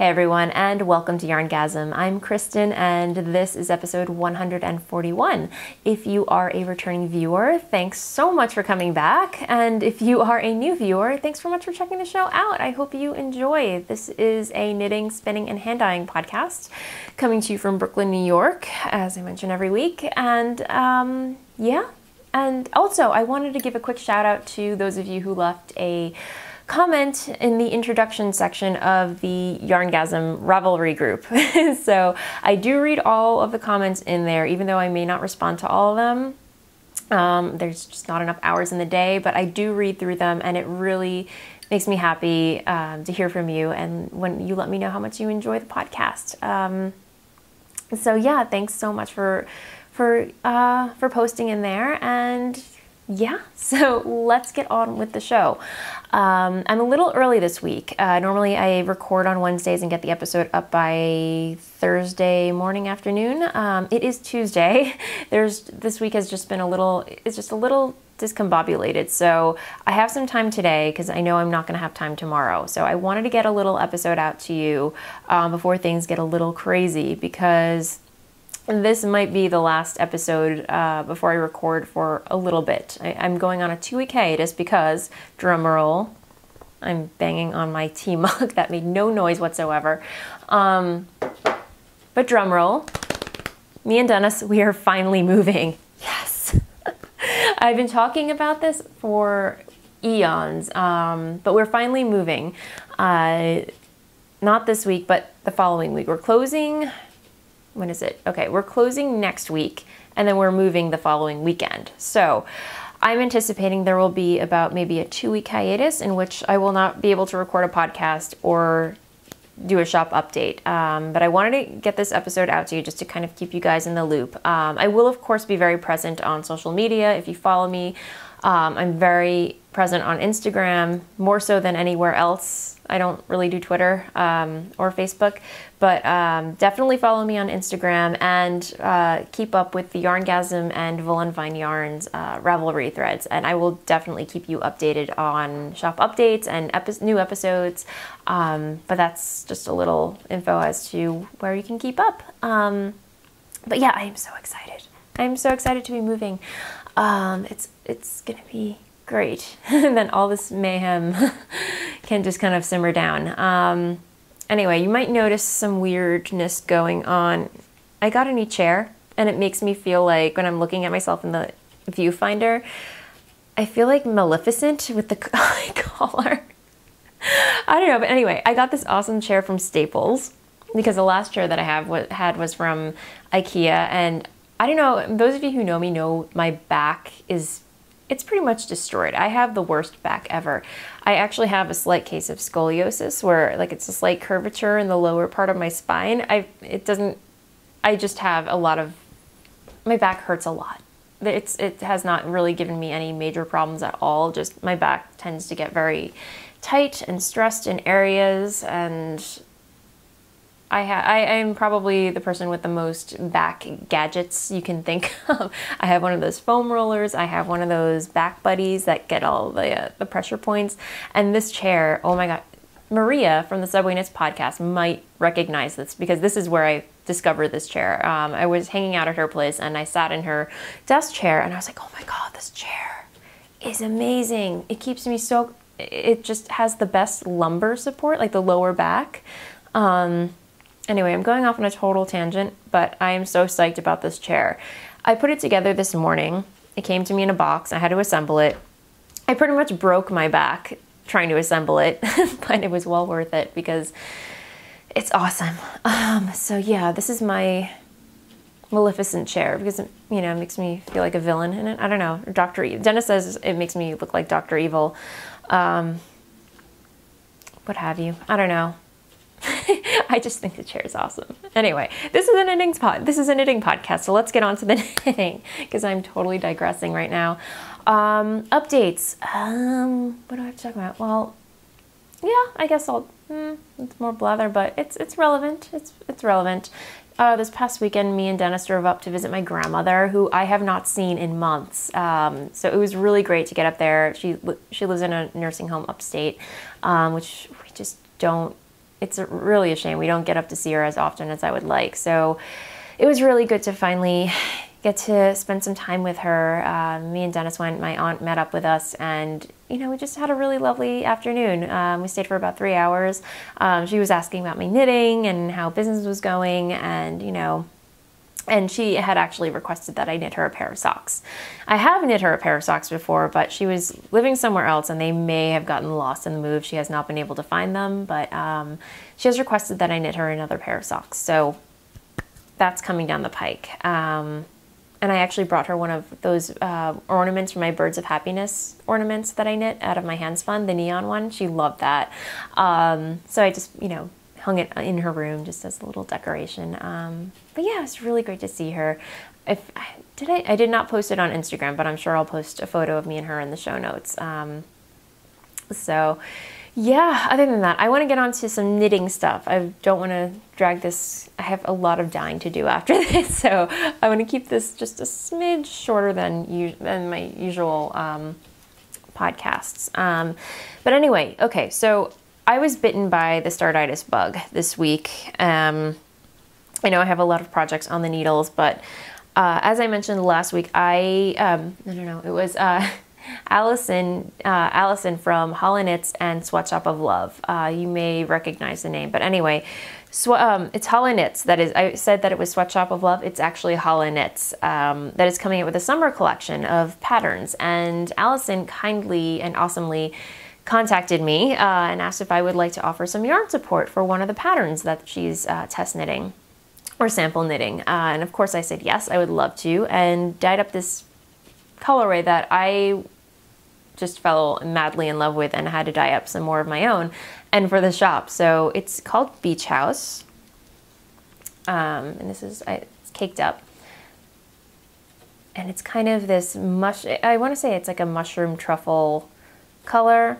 everyone, and welcome to YarnGasm. I'm Kristen, and this is episode 141. If you are a returning viewer, thanks so much for coming back. And if you are a new viewer, thanks so much for checking the show out. I hope you enjoy. This is a knitting, spinning, and hand dyeing podcast coming to you from Brooklyn, New York, as I mention every week. And yeah. And also, I wanted to give a quick shout out to those of you who left a comment in the introduction section of the YarnGasm Ravelry group. So I do read all of the comments in there, even though I may not respond to all of them. There's just not enough hours in the day, but I do read through them, and it really makes me happy to hear from you and when you let me know how much you enjoy the podcast. So yeah, thanks so much for posting in there. And yeah, so let's get on with the show. I'm a little early this week. Normally I record on Wednesdays and get the episode up by Thursday morning, afternoon. It is Tuesday. This week has just been it's just a little discombobulated. So I have some time today because I know I'm not going to have time tomorrow. So I wanted to get a little episode out to you before things get a little crazy, because this might be the last episode before I record for a little bit. I'm going on a 2-week hiatus because, drumroll, I'm banging on my tea mug. That made no noise whatsoever. But drumroll, me and Dennis, we are finally moving. Yes! I've been talking about this for eons, but we're finally moving. Not this week, but the following week. We're closing... When is it? Okay, we're closing next week, and then we're moving the following weekend. So I'm anticipating there will be about maybe a 2-week hiatus in which I will not be able to record a podcast or do a shop update. But I wanted to get this episode out to you just to kind of keep you guys in the loop. I will, of course, be very present on social media. If you follow me, I'm very present on Instagram, more so than anywhere else. I don't really do Twitter or Facebook, but definitely follow me on Instagram and keep up with the YarnGasm and Voolenvine yarns Ravelry threads. And I will definitely keep you updated on shop updates and new episodes. But that's just a little info as to where you can keep up. But yeah, I am so excited. I'm so excited to be moving. It's gonna be great. And then all this mayhem can just kind of simmer down. Anyway, you might notice some weirdness going on. I got a new chair, and it makes me feel like when I'm looking at myself in the viewfinder, I feel like Maleficent with the collar. I don't know, but anyway, I got this awesome chair from Staples because the last chair that I had was from IKEA, and I don't know, those of you who know me know my back it's pretty much destroyed. I have the worst back ever. I actually have a slight case of scoliosis where it's a slight curvature in the lower part of my spine. I just have my back hurts a lot. It has not really given me any major problems at all. Just my back tends to get very tight and stressed in areas, and I am probably the person with the most back gadgets you can think of. I have one of those foam rollers. I have one of those back buddies that get all the pressure points. And this chair, oh my God, Maria from the Subway Knits podcast might recognize this because this is where I discovered this chair. I was hanging out at her place and I sat in her desk chair and I was like, oh my God, this chair is amazing. It keeps me it just has the best lumbar support, like the lower back. Anyway, I'm going off on a total tangent, but I am so psyched about this chair. I put it together this morning. It came to me in a box. I had to assemble it. I pretty much broke my back trying to assemble it, but it was well worth it because it's awesome. So yeah, this is my Maleficent chair because it, makes me feel like a villain in it. I don't know. Dr. Evil. Dennis says it makes me look like Dr. Evil. What have you. I don't know. I just think the chair is awesome. Anyway, this is a knitting podcast, so let's get on to the knitting because I'm totally digressing right now. Updates. What do I have to talk about? Well, yeah, I guess it's more blather, but it's relevant. It's relevant. This past weekend, me and Dennis drove up to visit my grandmother, who I have not seen in months. So it was really great to get up there. She lives in a nursing home upstate, which we just don't it's really a shame we don't get up to see her as often as I would like. So it was really good to finally get to spend some time with her. Me and Dennis went, my aunt met up with us, and you know, we just had a really lovely afternoon. We stayed for about 3 hours. She was asking about my knitting and how business was going, and you know, and she had actually requested that I knit her a pair of socks. I have knit her a pair of socks before, but she was living somewhere else and they may have gotten lost in the move. She has not been able to find them, but she has requested that I knit her another pair of socks. So that's coming down the pike. And I actually brought her one of those ornaments from my Birds of Happiness ornaments that I knit out of my hand spun, the neon one. She loved that. So I just, you know, hung it in her room just as a little decoration. But yeah, it's really great to see her. I did not post it on Instagram, but I'm sure I'll post a photo of me and her in the show notes. So yeah, other than that, I want to get on to some knitting stuff. I don't want to drag this. I have a lot of dyeing to do after this, so I want to keep this just a smidge shorter than my usual podcasts. But anyway, okay, so I was bitten by the startitis bug this week. I know I have a lot of projects on the needles, but as I mentioned last week, it was Allison from Hollow Knits and Sweatshop of Love. You may recognize the name, but anyway, it's Hollow Knits. That is, I said that it was Sweatshop of Love. It's actually Hollow Knits that is coming out with a summer collection of patterns. And Allison kindly and awesomely contacted me and asked if I would like to offer some yarn support for one of the patterns that she's test knitting or sample knitting. And of course I said yes, I would love to, and dyed up this colorway that I just fell madly in love with and had to dye up some more of my own and for the shop. So it's called Beach House. And this is, it's caked up. And it's kind of this I want to say it's like a mushroom truffle color,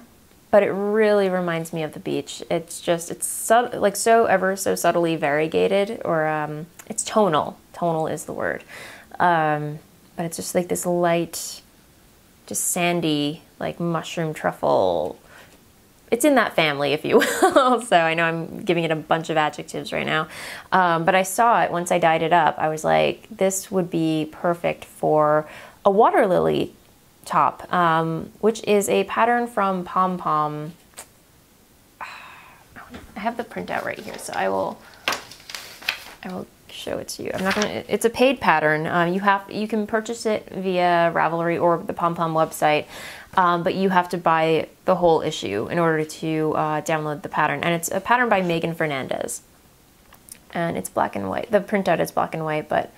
but it really reminds me of the beach. It's just, it's like ever so subtly variegated, or it's tonal. Tonal is the word. But it's just like this light, just sandy, like mushroom truffle. It's in that family, if you will. So I know I'm giving it a bunch of adjectives right now. But I saw it once I dyed it up. I was like, this would be perfect for a water lily top, which is a pattern from Pom Pom. I have the printout right here, so I will show it to you. I'm not gonna. It's a paid pattern. You can purchase it via Ravelry or the Pom Pom website, but you have to buy the whole issue in order to download the pattern. And it's a pattern by Megan Fernandez, and it's black and white. The printout is black and white, but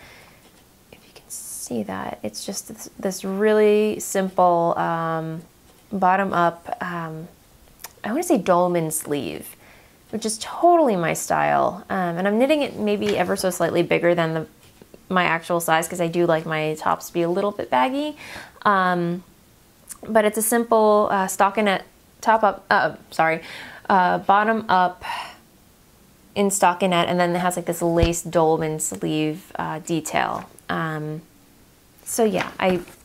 see that it's just this really simple bottom up, I want to say dolman sleeve, which is totally my style, and I'm knitting it maybe ever so slightly bigger than my actual size, because I do like my tops to be a little bit baggy, but it's a simple stockinette bottom up in stockinette, and then it has like this lace dolman sleeve detail. So yeah,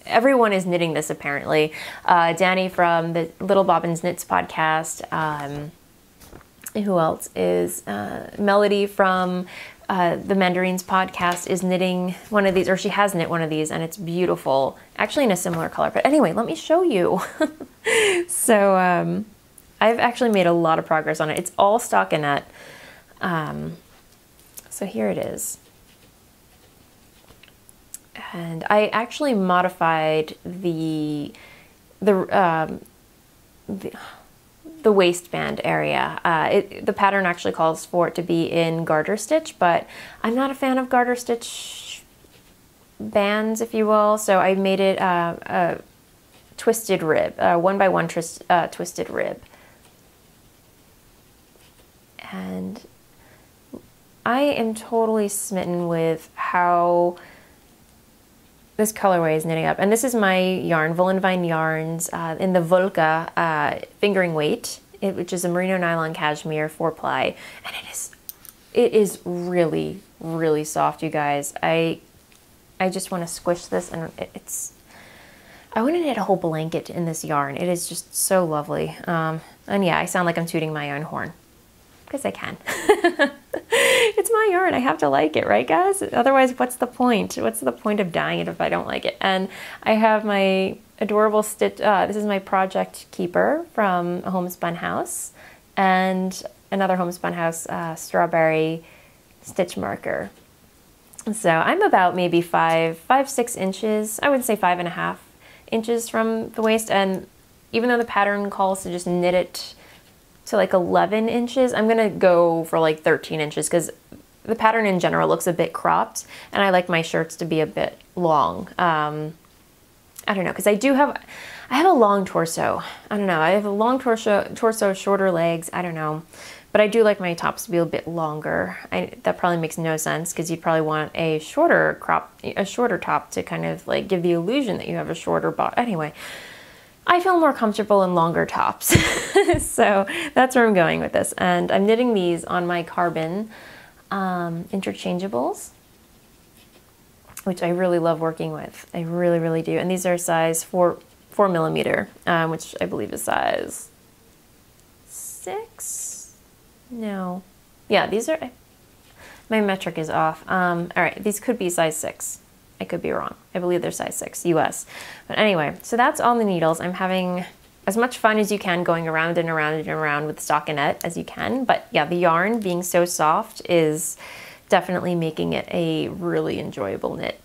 everyone is knitting this apparently. Danny from the Little Bobbins Knits podcast. Who else is Melody from the Mandarins podcast is knitting one of these, or she has knit one of these, and it's beautiful. Actually in a similar color. But anyway, let me show you. So I've actually made a lot of progress on it. It's all stockinette. So here it is. And I actually modified the waistband area. The pattern actually calls for it to be in garter stitch, but I'm not a fan of garter stitch bands, if you will. So I made it a twisted rib, 1x1 twisted rib. And I am totally smitten with how this colorway is knitting up. And this is my yarn, Voolenvine yarns, in the Volca fingering weight, which is a merino nylon cashmere 4-ply. And it is really, really soft, you guys. I just want to squish this, and I want to knit a whole blanket in this yarn. It is just so lovely. And yeah, I sound like I'm tooting my own horn. because I can. It's my yarn. I have to like it, right, guys? Otherwise, what's the point? What's the point of dyeing it if I don't like it? And I have my adorable stitch. This is my Project Keeper from a Homespun House, and another Homespun House strawberry stitch marker. So I'm about maybe 6 inches. I would say 5.5 inches from the waist. And even though the pattern calls to just knit it to like 11 inches, I'm gonna go for like 13 inches because the pattern in general looks a bit cropped, and I like my shirts to be a bit long. I don't know, because I have a long torso. I don't know, I have a long torso, shorter legs, I don't know. But I do like my tops to be a bit longer. That probably makes no sense because you'd probably want a shorter top to kind of like give the illusion that you have a shorter body. Anyway, I feel more comfortable in longer tops. So that's where I'm going with this. And I'm knitting these on my carbon interchangeables, which I really love working with. I really, really do. And these are size 4 millimeter, which I believe is size 6. No. Yeah, these are, my metric is off. All right, these could be size 6. I could be wrong. I believe they're size 6 US. But anyway, so that's on the needles. I'm having as much fun as you can going around and around and around with stockinette as you can. But yeah, the yarn being so soft is definitely making it a really enjoyable knit.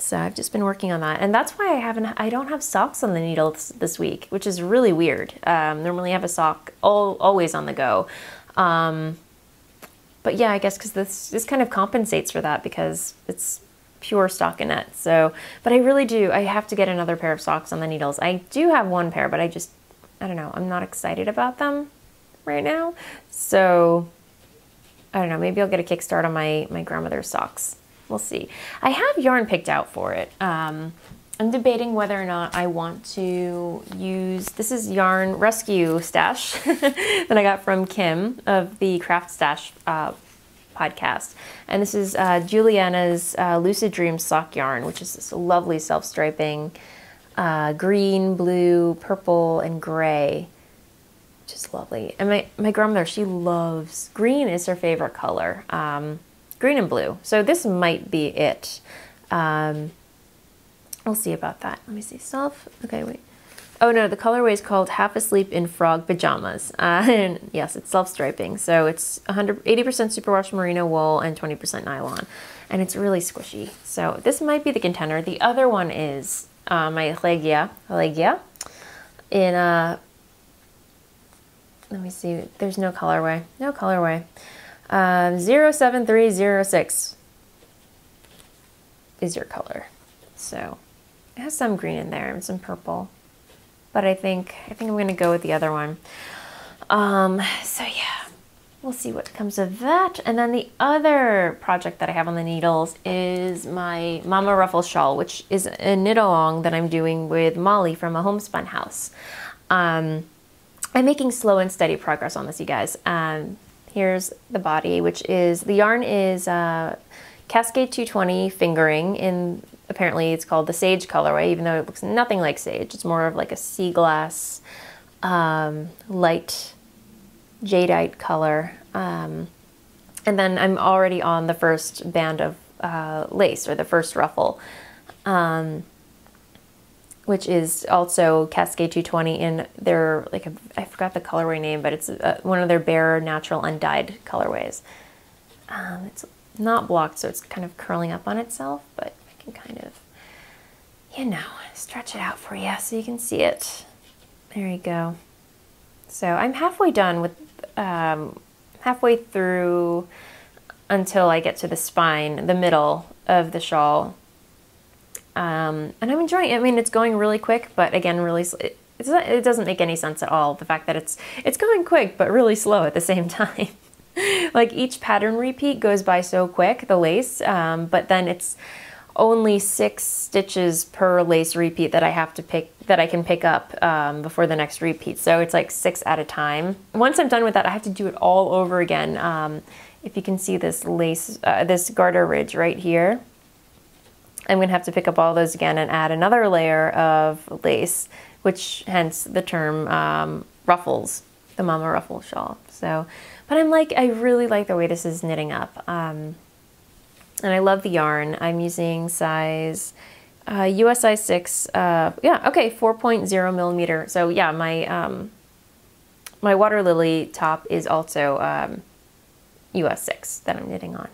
So I've just been working on that, and that's why I don't have socks on the needle this week, which is really weird. Normally I have a sock always on the go. But yeah, I guess because this kind of compensates for that because it's pure stockinette. So, but I really do. I have to get another pair of socks on the needles. I do have one pair, but I don't know. I'm not excited about them right now. So I don't know. Maybe I'll get a kickstart on my grandmother's socks. We'll see. I have yarn picked out for it. I'm debating whether or not I want to use, this is Yarn Rescue Stash that I got from Kim of the Craft Stash podcast. And this is Juliana's Lucid Dreams sock yarn, which is this lovely self-striping green, blue, purple, and gray. Just lovely. And my grandmother, she loves, green is her favorite color. Green and blue. So this might be it. We'll see about that. Let me see. Okay, wait. Oh no, the colorway is called Half Asleep in Frog Pajamas. And yes, it's self-striping. So it's 80% superwash merino wool and 20% nylon. And it's really squishy. So this might be the contender. The other one is my Allegia in let me see. There's no colorway. No colorway. 07306 is your color. So it has some green in there and some purple, but I think I'm gonna go with the other one. So yeah, we'll see what comes of that. And then the other project that I have on the needles is my Mama Ruffle shawl, which is a knit along that I'm doing with Molly from a Homespun House. I'm making slow and steady progress on this, you guys. Here's the body, which is, the yarn is Cascade 220 fingering in, apparently it's called the Sage colorway, even though it looks nothing like sage. It's more of like a sea glass, light jadeite color. And then I'm already on the first band of lace, or the first ruffle, which is also Cascade 220 in their, like, I forgot the colorway name, but it's one of their bare, natural, undyed colorways. It's not blocked, so it's kind of curling up on itself, but I can kind of, you know, stretch it out for you so you can see it. There you go. So I'm halfway done with, halfway through until I get to the spine, the middle of the shawl. And I'm enjoying it. I mean, it's going really quick, but again, really, it doesn't make any sense at all. The fact that it's going quick, but really slow at the same time. Like each pattern repeat goes by so quick, the lace, but then it's only 6 stitches per lace repeat that I have to that I can pick up before the next repeat. So it's like 6 at a time. Once I'm done with that, I have to do it all over again. If you can see this lace, this garter ridge right here, I'm gonna have to pick up all those again and add another layer of lace, which hence the term ruffles. the Mama Ruffle shawl. So, but I really like the way this is knitting up. And I love the yarn. I'm using size US size 6, yeah, okay, 4.0 millimeter. So yeah, my Water Lily top is also US 6 that I'm knitting on.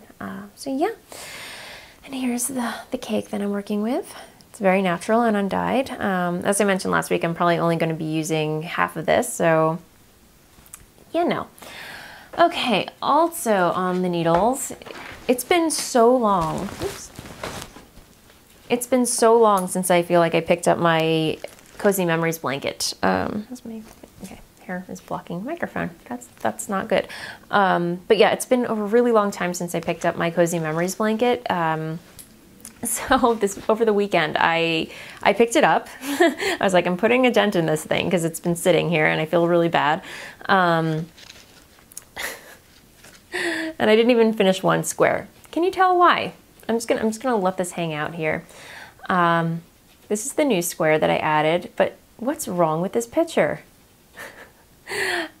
So yeah, and here's the cake that I'm working with. It's very natural and undyed. As I mentioned last week, I'm probably only going to be using half of this, so you know. Okay, also on the needles, it's been so long. Oops. It's been so long since I feel like I picked up my Cozy Memories blanket. Okay, hair is blocking the microphone. That's not good. But yeah, it's been a really long time since I picked up my Cozy Memories blanket. So over the weekend, I picked it up. I was like, I'm putting a dent in this thing because it's been sitting here and I feel really bad. And I didn't even finish one square. Can you tell why? I'm just gonna let this hang out here. This is the new square that I added, but what's wrong with this picture?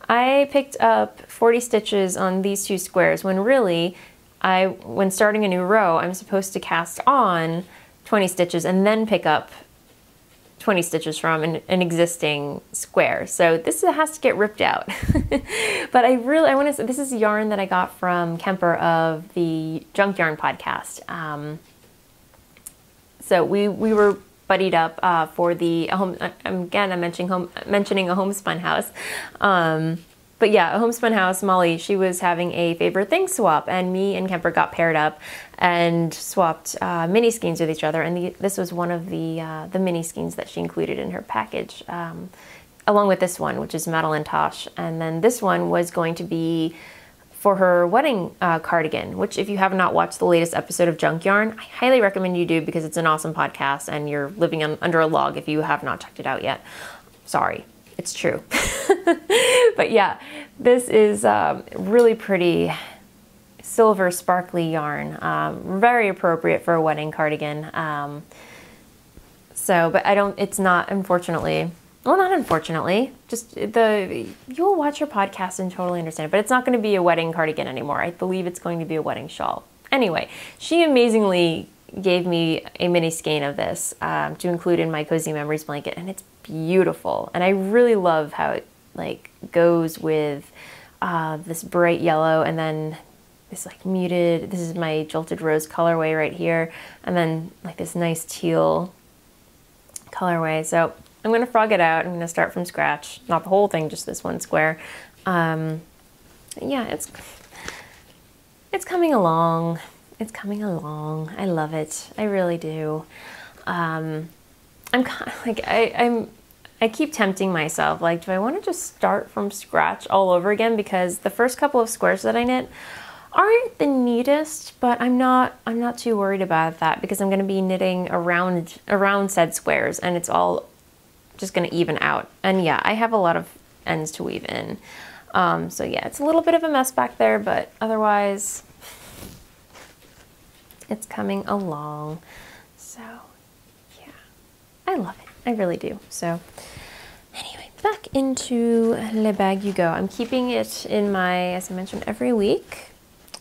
I picked up 40 stitches on these 2 squares when really, when starting a new row, I'm supposed to cast on 20 stitches and then pick up 20 stitches from an existing square. So this has to get ripped out. But I want to say, this is yarn that I got from Kemper of the Junk Yarn podcast. So we were buddied up for the home. Again, I'm mentioning a homespun house. But yeah, a homespun house, Molly, she was having a favorite thing swap, and me and Kemper got paired up and swapped mini skeins with each other. And this was one of the mini skeins that she included in her package, along with this one, which is Madeline Tosh. And then this one was going to be for her wedding cardigan, which if you have not watched the latest episode of Junk Yarn, I highly recommend you do because it's an awesome podcast and you're living under a log if you have not checked it out yet. Sorry. It's true. But yeah, this is really pretty silver sparkly yarn. Very appropriate for a wedding cardigan. But it's not, unfortunately, well, not unfortunately, you'll watch her podcast and totally understand it, but it's not going to be a wedding cardigan anymore. I believe it's going to be a wedding shawl. Anyway, she amazingly gave me a mini skein of this to include in my Cozy Memories blanket, and it's beautiful. And I really love how it goes with this bright yellow and then this muted, this is my Jilted Rose colorway right here, and then this nice teal colorway. So I'm going to frog it out. I'm going to start from scratch, not the whole thing, just this one square. Yeah, it's coming along. It's coming along. I love it. I really do. I'm kind of I keep tempting myself. Do I want to just start from scratch all over again? Because the first couple of squares that I knit aren't the neatest, but I'm not too worried about that because I'm going to be knitting around said squares, and it's all just going to even out. And yeah, I have a lot of ends to weave in. So yeah, it's a little bit of a mess back there, but otherwise it's coming along. So yeah, I love it. I really do. So anyway, back into Le Bag You Go. I'm keeping it in my, as I mentioned, every week.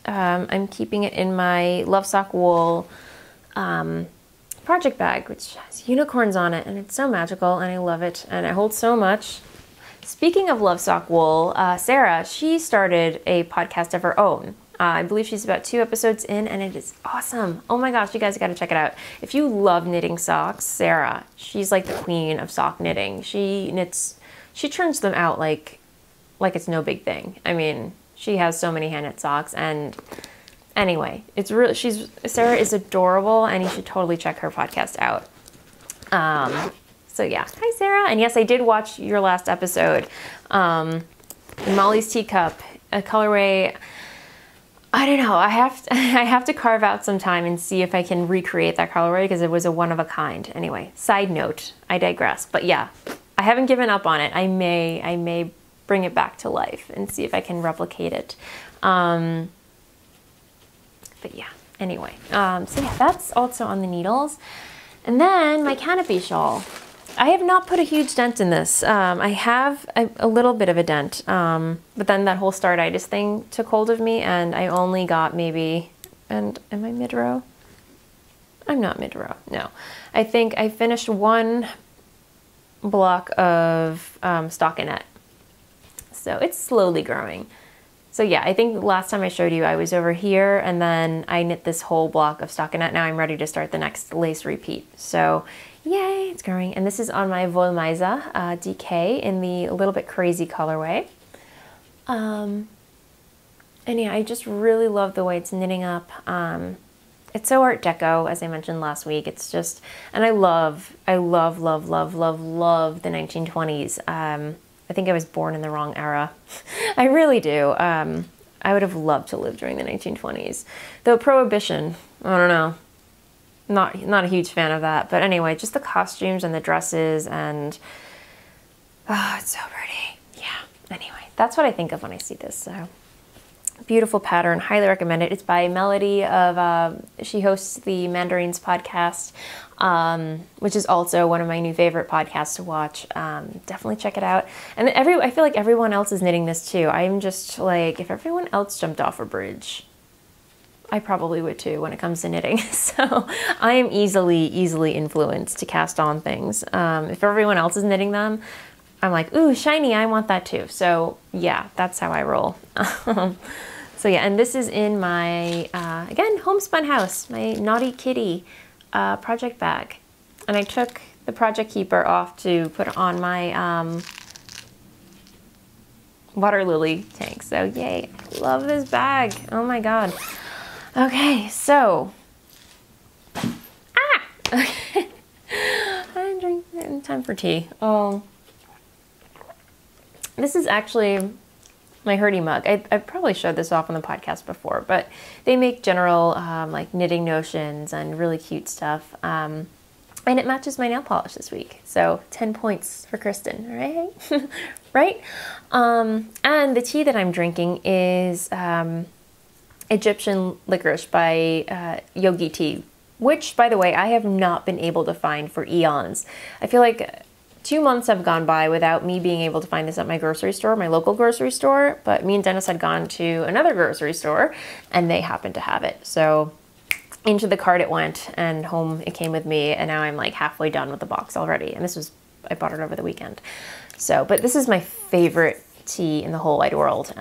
I'm keeping it in my Love Sock Wool project bag, which has unicorns on it, and it's so magical, and I love it, and it holds so much. Speaking of Love Sock Wool, Sarah, she started a podcast of her own. I believe she's about 2 episodes in, and it is awesome. Oh my gosh, you guys got to check it out. If you love knitting socks, Sarah, she's like the queen of sock knitting. She turns them out like it's no big thing. I mean, she has so many hand knit socks, and anyway, Sarah is adorable, and you should totally check her podcast out. So yeah, hi Sarah, and yes, I did watch your last episode, Molly's Teacup, a colorway. I don't know. I have to carve out some time and see if I can recreate that colorway because it was a one of a kind. Anyway, side note, I digress. But yeah, I haven't given up on it. I may bring it back to life and see if I can replicate it. But yeah, anyway. So yeah, that's also on the needles. And then my canopy shawl. I have not put a huge dent in this. I have a little bit of a dent, but then that whole startitis thing took hold of me, and I only got maybe, and am I mid-row? I'm not mid-row, no. I think I finished one block of stockinette. So it's slowly growing. So yeah, I think last time I showed you, I was over here, and then I knit this whole block of stockinette. Now I'm ready to start the next lace repeat. So yay, it's growing. And this is on my Voolenvine DK in the a little bit crazy colorway. And yeah, I just really love the way it's knitting up. It's so Art Deco, as I mentioned last week. It's just, and I love, love, love, love the 1920s. I think I was born in the wrong era. I really do. I would have loved to live during the 1920s. Though Prohibition, I don't know. Not a huge fan of that. But anyway, just the costumes and the dresses and, oh, it's so pretty. Yeah, anyway, that's what I think of when I see this, so. Beautiful pattern, highly recommend it. It's by Melody of, she hosts the Mandarins podcast, which is also one of my new favorite podcasts to watch. Definitely check it out. And I feel like everyone else is knitting this too. I'm just like, if everyone else jumped off a bridge, I probably would too when it comes to knitting. So I am easily influenced to cast on things. If everyone else is knitting them, I'm like, ooh, shiny, I want that too. So yeah, that's how I roll. So yeah, and this is in my, again, homespun house, my Naughty Kitty project bag. And I took the project keeper off to put on my water lily tank. So yay, love this bag. Oh my God. Okay, so, okay. I'm drinking, time for tea. Oh. This is actually my Hurdy mug. I probably showed this off on the podcast before, but they make general like knitting notions and really cute stuff. And it matches my nail polish this week. So 10 points for Kristen, right? Right? And the tea that I'm drinking is Egyptian licorice by Yogi Tea, which, by the way, I have not been able to find for eons. I feel like 2 months have gone by without me being able to find this at my grocery store, my local grocery store, but me and Dennis had gone to another grocery store and they happened to have it. So into the cart it went and home it came with me, and now I'm like halfway done with the box already. And this was, I bought it over the weekend. So, but this is my favorite tea in the whole wide world.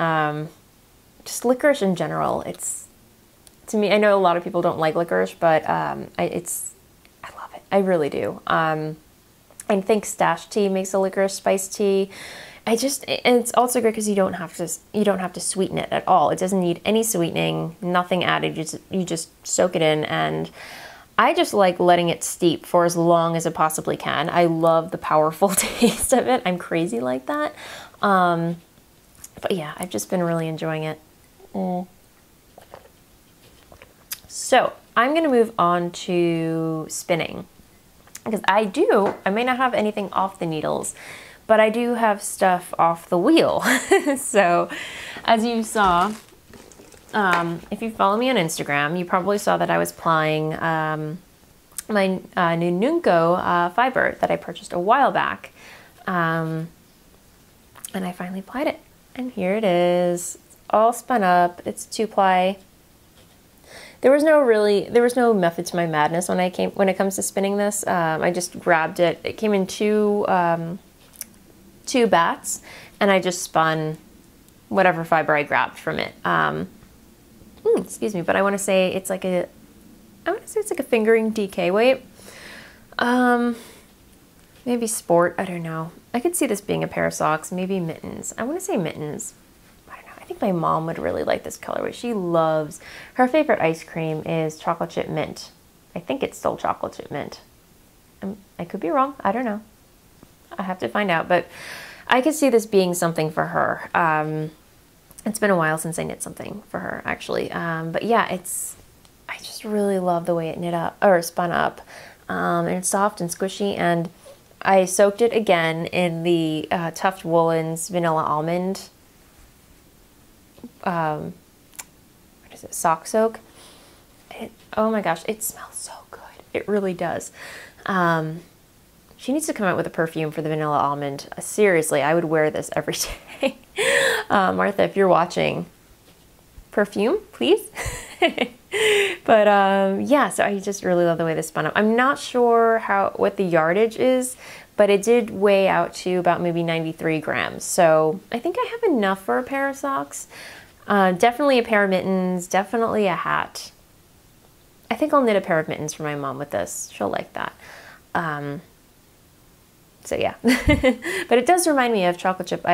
Just licorice in general. It's, to me, I know a lot of people don't like licorice, but I love it. I really do. I think Stash Tea makes a licorice spice tea. And it's also great because you don't have to sweeten it at all. It doesn't need any sweetening, nothing added. You just soak it in, and I just like letting it steep for as long as it possibly can. I love the powerful taste of it. I'm crazy like that. But yeah, I've just been really enjoying it. So I'm gonna move on to spinning. Because I may not have anything off the needles, but I do have stuff off the wheel. So as you saw, if you follow me on Instagram, you probably saw that I was plying my new Nunko fiber that I purchased a while back. And I finally plied it. And here it is. It's all spun up. It's 2-ply. There was no method to my madness when it comes to spinning this. I just grabbed it. It came in two bats, and I just spun whatever fiber I grabbed from it. Excuse me, but I want to say it's like a fingering DK weight. Maybe sport. I don't know. I could see this being a pair of socks. Maybe mittens. I want to say mittens. I think my mom would really like this colorway. She loves, her favorite ice cream is chocolate chip mint. I think it's still chocolate chip mint. I could be wrong. I don't know. I have to find out, but I could see this being something for her. It's been a while since I knit something for her, actually. But yeah, I just really love the way it knit up, or spun up. And it's soft and squishy, and I soaked it again in the Tuft Woolens Vanilla Almond what is it, sock soak. Oh my gosh, it smells so good. It really does. She needs to come out with a perfume for the vanilla almond. Seriously, I would wear this every day. Martha, if you're watching, perfume, please. But yeah, so I just really love the way this spun up. I'm not sure what the yardage is, but it did weigh out to about maybe 93 grams. So I think I have enough for a pair of socks. Definitely a pair of mittens, definitely a hat. I think I'll knit a pair of mittens for my mom with this. She'll like that. So yeah, but it does remind me of chocolate chip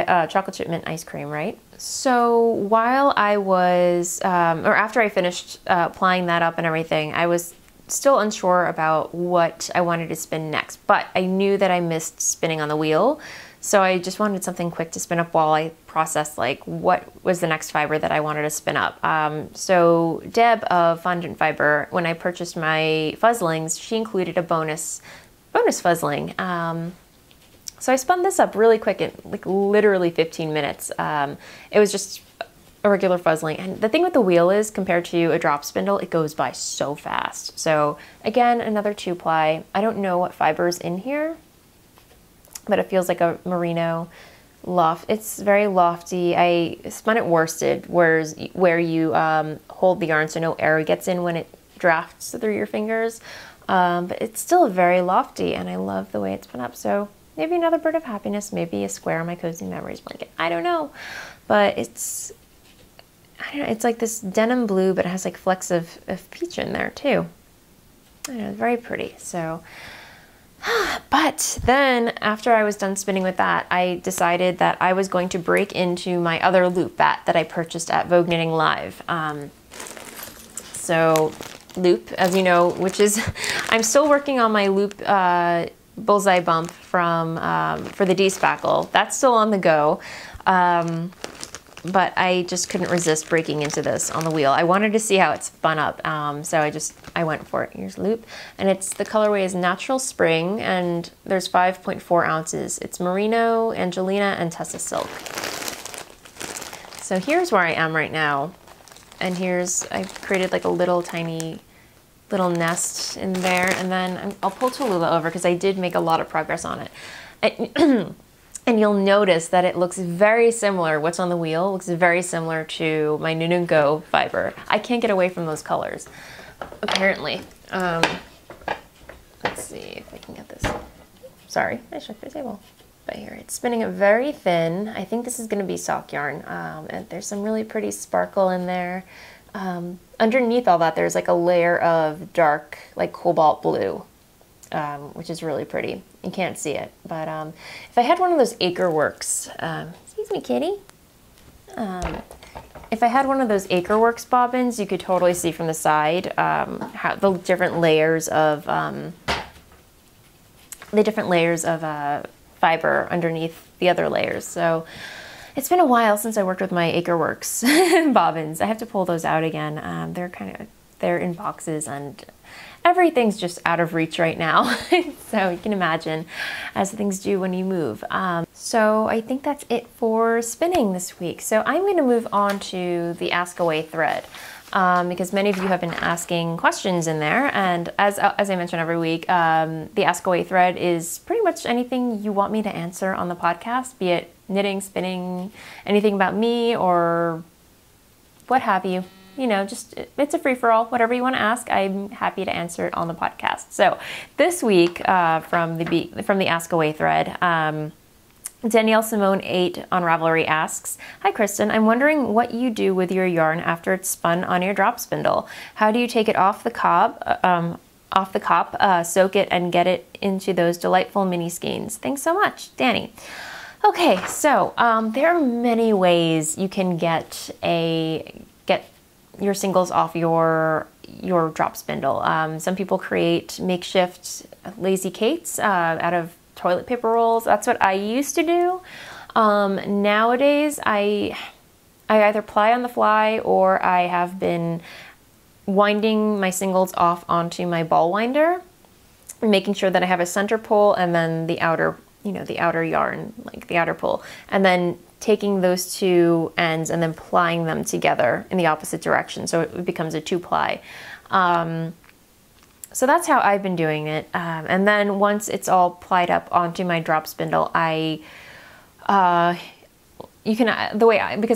mint ice cream, right? So while I was, or after I finished applying that up and everything, I was still unsure about what I wanted to spin next, but I knew that I missed spinning on the wheel. So I just wanted something quick to spin up while I processed like what was the next fiber that I wanted to spin up. So Deb of Fondant Fiber, when I purchased my fuzzlings, she included a bonus fuzzling. So I spun this up really quick in like literally 15 minutes. It was just a regular fuzzling. And the thing with the wheel is, compared to a drop spindle, it goes by so fast. So again, another 2-ply. I don't know what fiber's in here, but it feels like a merino loft. It's very lofty. I spun it worsted, where you hold the yarn so no air gets in when it drafts through your fingers. But it's still very lofty, and I love the way it's spun up. So maybe another bird of happiness, maybe a square on my cozy memories blanket. I don't know, but it's, I don't know, it's like this denim blue, but it has like flecks of peach in there too. I don't know, very pretty. So, but then after I was done spinning with that, I decided that I was going to break into my other loop bat that I purchased at Vogue Knitting Live. So loop, as you know, which is, I'm still working on my loop bullseye bump from for the D-spackle. That's still on the go, but I just couldn't resist breaking into this on the wheel. I wanted to see how it spun up, so I went for it. Here's loop, and the colorway is Natural Spring, and there's 5.4 ounces. It's Merino, Angelina, and Tessa Silk. So here's where I am right now, and I've created like a little tiny little nest in there, and then I'll pull Tallulah over because I did make a lot of progress on it. And you'll notice that it looks very similar, what's on the wheel looks very similar to my Nunungo fiber. I can't get away from those colors, apparently. Let's see if I can get this. Sorry, I shook the table. But here, it's spinning it very thin. I think this is gonna be sock yarn. And there's some really pretty sparkle in there. Underneath all that, there's like a layer of dark, like cobalt blue, which is really pretty. You can't see it, but if I had one of those Acreworks, excuse me, kitty. If I had one of those Acreworks bobbins, you could totally see from the side how the different layers of fiber underneath the other layers. So it's been a while since I worked with my Acreworks bobbins. I have to pull those out again. They're in boxes, and everything's just out of reach right now. So you can imagine, as things do when you move. So I think that's it for spinning this week. So I'm going to move on to the Ask Away thread, because many of you have been asking questions in there. And as I mention every week, the Ask Away thread is pretty much anything you want me to answer on the podcast, be it knitting, spinning, anything about me or what have you. You know, just, it's a free-for-all. Whatever you want to ask, I'm happy to answer it on the podcast. So this week, from the Ask Away thread, Danielle Simone 8 on Ravelry asks, "Hi Kristen, I'm wondering what you do with your yarn after it's spun on your drop spindle. How do you take it off the cob, soak it, and get it into those delightful mini skeins? Thanks so much, Danny." Okay, so there are many ways you can get your singles off your drop spindle. Some people create makeshift lazy Kates out of toilet paper rolls. That's what I used to do. Nowadays, I either ply on the fly, or I have been winding my singles off onto my ball winder, making sure that I have a center pull and then the outer, the outer yarn, like the outer pull, and then taking those two ends and then plying them together in the opposite direction, so it becomes a 2-ply. So that's how I've been doing it. And then once it's all plied up onto my drop spindle, because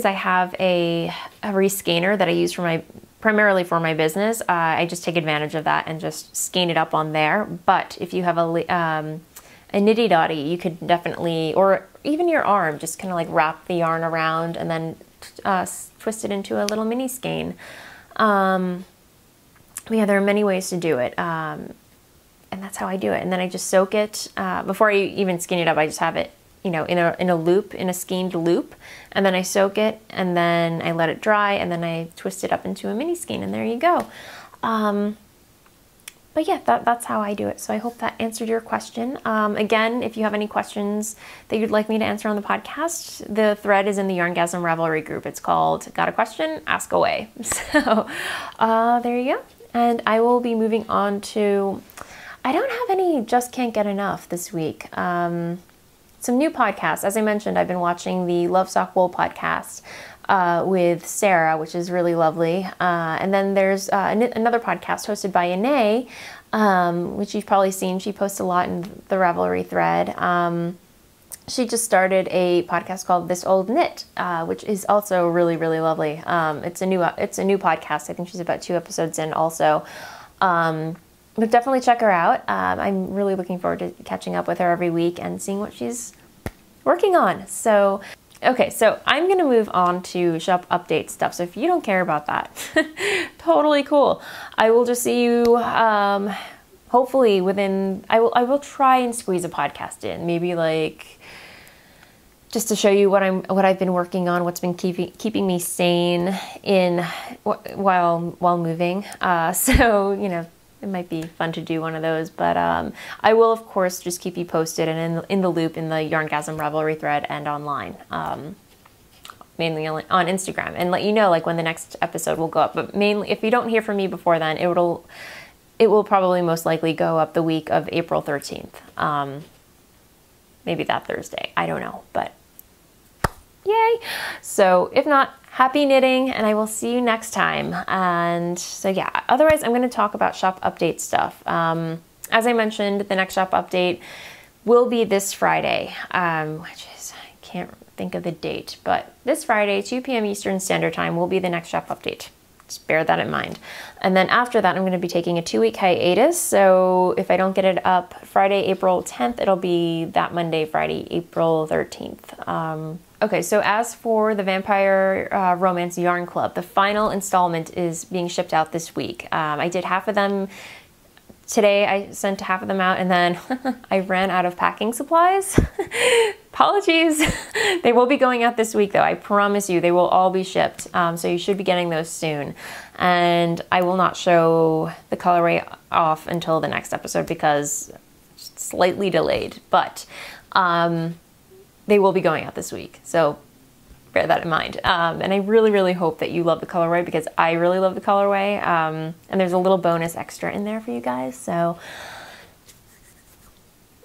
I have a reskeiner that I use for primarily for my business, I just take advantage of that and just skein it up on there. But if you have a nitty dotty, you could definitely, or even your arm, just kind of like wrap the yarn around and then twist it into a little mini skein. Yeah, there are many ways to do it. And that's how I do it. And then I just soak it, before I even skein it up, I just have it, you know, in a loop, in a skeined loop. And then I soak it and then I let it dry and then I twist it up into a mini skein and there you go. But yeah, that's how I do it. So I hope that answered your question. Again, if you have any questions that you'd like me to answer on the podcast, the thread is in the YarnGasm Ravelry group. It's called Got a Question? Ask Away. So there you go. And I will be moving on to, I don't have any Just Can't Get Enough this week. Some new podcasts. As I mentioned, I've been watching the Love Sock Wool podcast with Sarah, which is really lovely. And then there's another podcast hosted by Ine, which you've probably seen. She posts a lot in the Ravelry thread. She just started a podcast called This Old Knit, which is also really, really lovely. It's a new podcast. I think she's about 2 episodes in also. But definitely check her out. I'm really looking forward to catching up with her every week and seeing what she's working on. So, okay, so I'm gonna move on to shop update stuff. So if you don't care about that, totally cool. I will just see you, hopefully I will try and squeeze a podcast in, maybe like, just to show you what I've been working on, what's been keeping me sane while moving. So, you know, it might be fun to do one of those, but I will of course just keep you posted and in the loop in the YarnGasm Ravelry thread and online, mainly on Instagram, and let you know like when the next episode will go up. But mainly, if you don't hear from me before then, it will probably most likely go up the week of April 13th. Maybe that Thursday, I don't know, but yay. So if not, happy knitting, and I will see you next time. And so yeah, otherwise I'm going to talk about shop update stuff. As I mentioned, the next shop update will be this Friday, which is, I can't think of the date, but this Friday, 2 p.m. Eastern Standard Time will be the next shop update. Just bear that in mind. And then after that, I'm going to be taking a 2-week hiatus. So if I don't get it up Friday, April 10th, it'll be that Monday, Friday, April 13th. Okay, so as for the Vampire Romance Yarn Club, the final installment is being shipped out this week. I did half of them today. I sent half of them out and then I ran out of packing supplies. Apologies. They will be going out this week though. I promise you they will all be shipped. So you should be getting those soon. And I will not show the colorway off until the next episode because it's slightly delayed, but they will be going out this week. So bear that in mind. And I really, really hope that you love the colorway because I really love the colorway. And there's a little bonus extra in there for you guys. So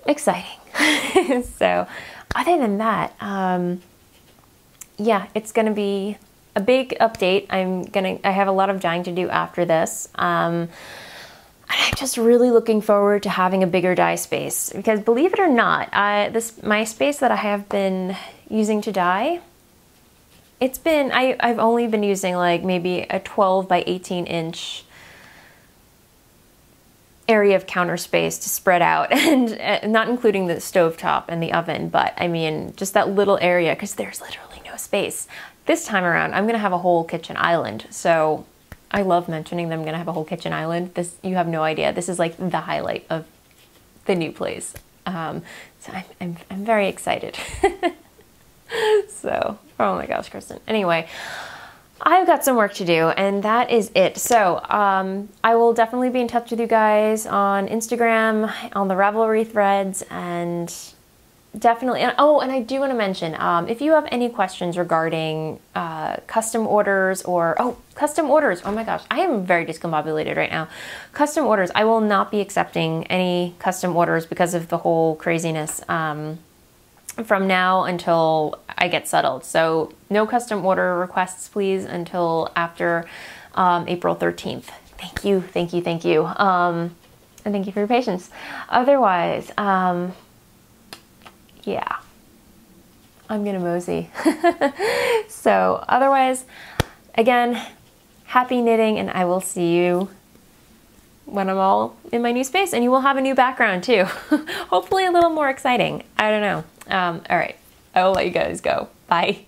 exciting. So other than that, yeah, it's going to be a big update. I have a lot of dyeing to do after this. And I'm just really looking forward to having a bigger dye space because believe it or not, my space that I have been using to dye, I've only been using like maybe a 12 by 18 inch area of counter space to spread out, and not including the stovetop and the oven, but I mean just that little area because there's literally no space. This time around, I'm gonna have a whole kitchen island. So I love mentioning that I'm gonna have a whole kitchen island. You have no idea. This is like the highlight of the new place. So I'm very excited. So, oh my gosh, Kristen. Anyway, I've got some work to do and that is it. So I will definitely be in touch with you guys on Instagram, on the Ravelry threads, and definitely, and I do want to mention, if you have any questions regarding custom orders or, custom orders, oh my gosh, I am very discombobulated right now. Custom orders, I will not be accepting any custom orders because of the whole craziness from now until I get settled. So no custom order requests, please, until after April 13th. Thank you, thank you, thank you. and thank you for your patience. Otherwise, yeah, I'm gonna mosey. So otherwise, again, happy knitting, and I will see you when I'm all in my new space, and you will have a new background too. Hopefully a little more exciting. I don't know. All right, I will let you guys go. Bye.